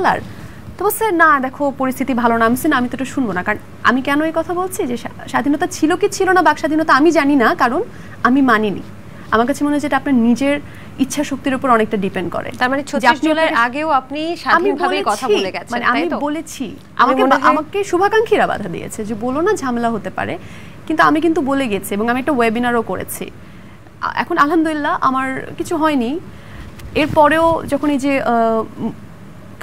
বলার তো বলছে না দেখো পরিস্থিতি ভালো না আমি তো এটা শুনবো না কারণ আমি কেন এই কথা বলছি যে স্বাধীনতা ছিল কি ছিল না বাক স্বাধীনতা আমি জানি না কারণ আমি মানিনি আমার কাছে মনে হয় যেটা আপনার নিজের ইচ্ছা শক্তির উপর অনেকটা ডিপেন্ড করে তার মানে 26 জুলাইয়ের আগেও আপনি স্বাধীনভাবে কথা বলে গেছেন মানে আমি বলেছি আমাকে শুভাকাঙ্ক্ষীরা বাধা দিয়েছে যে বলো না ঝামেলা হতে পারে কিন্তু আমি কিন্তু বলে গেছি এবং আমি একটা ওয়েবিনারও করেছি এখন আলহামদুলিল্লাহ আমার কিছু হয়নি এরপরেও যখন এই যে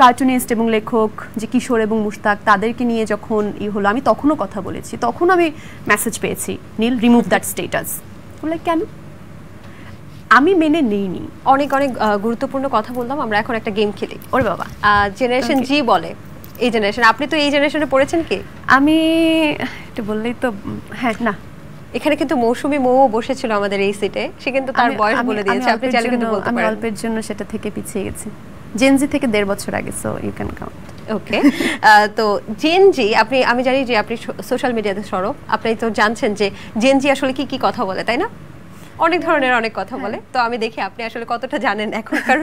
কার্টুনিস্ট এবং লেখক যে কিশোর এবং মুশতাক তাদেরকে নিয়ে যখন হলো আমি তখনও কথা বলেছি তখন আমি মেসেজ পেয়েছি নীল রিমুভ দ্যাট স্ট্যাটাস বলে কেন আমি মেনে নেইনি অনেক অনেক গুরুত্বপূর্ণ কথা বললাম আমরা এখন একটা গেম খেলি ওরে বাবা জেনারেশন জি বলে এই জেনারেশন আপনি তো এই জেনারেশনে পড়েছেন কি আমি এটা বললেই তো হ্যাঁ না এখানে কিন্তু মৌসুমী মৌ বসেছিল আমাদের এই সিটে সে কিন্তু তার বয়স বলে দিয়েছে আপনি চাইলে কিন্তু বলতে পারেন আমি অল্পের জন্য সেটা থেকে পিছিয়ে গেছি জেনজি থেকে 1.5 বছর আগে so you can count okay তো জেনজি আমি জানি যে আপনি সোশ্যাল মিডিয়াতে সরব আপনি তো জানছেন যে জেনজি আসলে কি কি কথা বলে তাই না অনেক ধরনের অনেক কথা বলে তো আমি দেখি আপনি আসলে কতটা জানেন এখনকার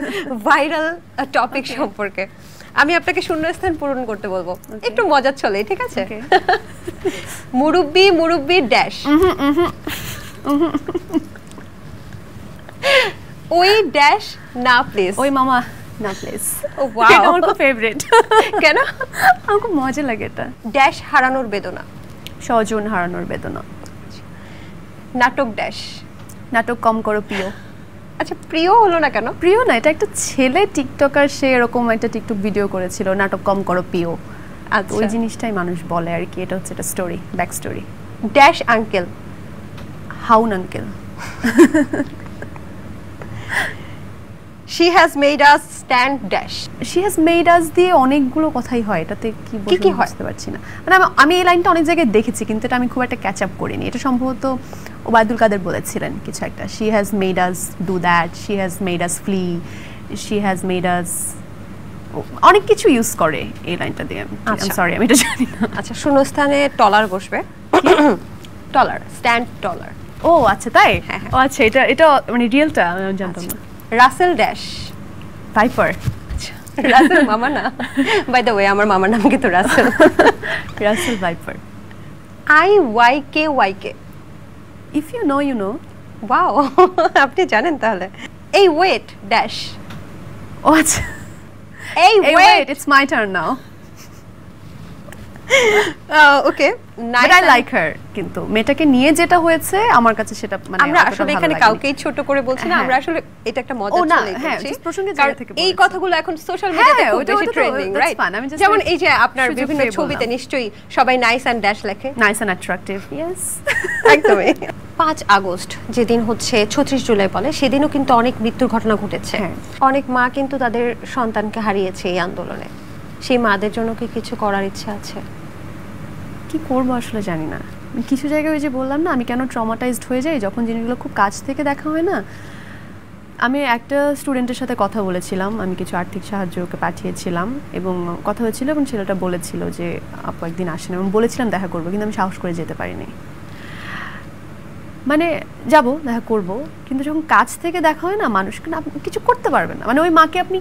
ভাইরাল টপিক সম্পর্কে আমি আপনাকে শূন্যস্থান পূরণ করতে বলবো একটু মজার চলে ঠিক আছে মুরব্বি মুরব্বি ড্যাশ ওই ড্যাশ না প্লিজ ওই মামা না প্লিজ ও ওয়াও এটা আমার খুব ফেভারিট কেন আমার খুব মজা লাগে এটা ড্যাশ হারানোর বেদনা স্বজন হারানোর বেদনা নাটক ড্যাশ নাটক কম করো প্রিয় আচ্ছা প্রিয় হলো না কেন প্রিয় না এটা একটা ছেলে টিকটকার সে এরকম একটা টিকটক ভিডিও করেছিল নাটক কম করো প্রিয় আর ওই জিনিসটাই মানুষ বলে আর কি এটা হচ্ছে একটা story back story dash uncle হাউন uncle she has made us stand dash she has made us দিয়ে অনেকগুলো কথাই হয় এটাতে কি বুঝতে পারছি না মানে আমি এই লাইনটা অনেক জায়গায় দেখেছি কিন্তু এটা আমি খুব একটা ক্যাচ আপ করিনি এটা সম্ভবত ওবায়দুল কাদের বলেছিলেন কিছু একটা she has made us do that she has made us flee she has made us অনেক কিছু ইউজ করে এই লাইনটা দিয়ে আমি সরি আমি এটা জানি না আচ্ছা শূন্যস্থানে টলার বসবে টলার স্ট্যান্ড টলার ও আচ্ছা তাই ও আচ্ছা এটা মানে রিয়েলটা আমি জানতাম না রাসেল ড্যাশ ভাইপার রাসেল মামা না বাই দ্য ওয়ে আমার মামার নাম কিন্তু Russell Russell viper IYKYK if you know you know wow আপনি জানেন তাহলে এই ওয়েট ড্যাশ ও আচ্ছা এই wait it's my turn now okay but I like her কিন্তু মেয়েটাকে নিয়ে যেটা হয়েছে আমার কাছে সেটা মানে আমরা আসলে এখানে কাউকেই ছোট করে বলছি না আমরা আসলে এটা একটা মজা চলে যাচ্ছে প্রসঙ্গে জায়গা থেকে এই কথাগুলো এখন সোশ্যাল মিডিয়াতে খুব বেশি ট্রেন্ডিং রাইট যেমন এই যে আপনার বিভিন্ন ছবিতে নিশ্চয়ই সবাই নাইস এন্ড ড্যাশ লেখে নাইস এন্ড অ্যাট্রাক্টিভ ইয়েস একদমই 5 আগস্ট যেদিন হচ্ছে 36 জুলাই বলে সেদিনও কিন্তু অনেক মৃত্যুর ঘটনা ঘটেছে অনেক মা কিন্তু তাদের সন্তানকে হারিয়েছে এই আন্দোলনে সেই মাদের জন্য কি কিছু করার ইচ্ছা আছে কি করবো আসলে জানি না কিছু জায়গায় ওই যে বললাম না আমি কেন ট্রমাটাইজড হয়ে যাই যখন জিনিসগুলো খুব কাছ থেকে দেখা হয় না আমি একটা স্টুডেন্টের সাথে কথা বলেছিলাম আমি কিছু আর্থিক সাহায্য ওকে পাঠিয়েছিলাম এবং কথা হয়েছিল এবং ছেলেটা বলেছিল যে আপু একদিন আসেন এবং বলেছিলাম দেখা করবো কিন্তু আমি সাহস করে যেতে পারিনি মানে যাব দেখা করব কিন্তু যখন কাছ থেকে দেখা হয় না মানুষকে না কিছু করতে পারবেন না মানে ওই মাকে আপনি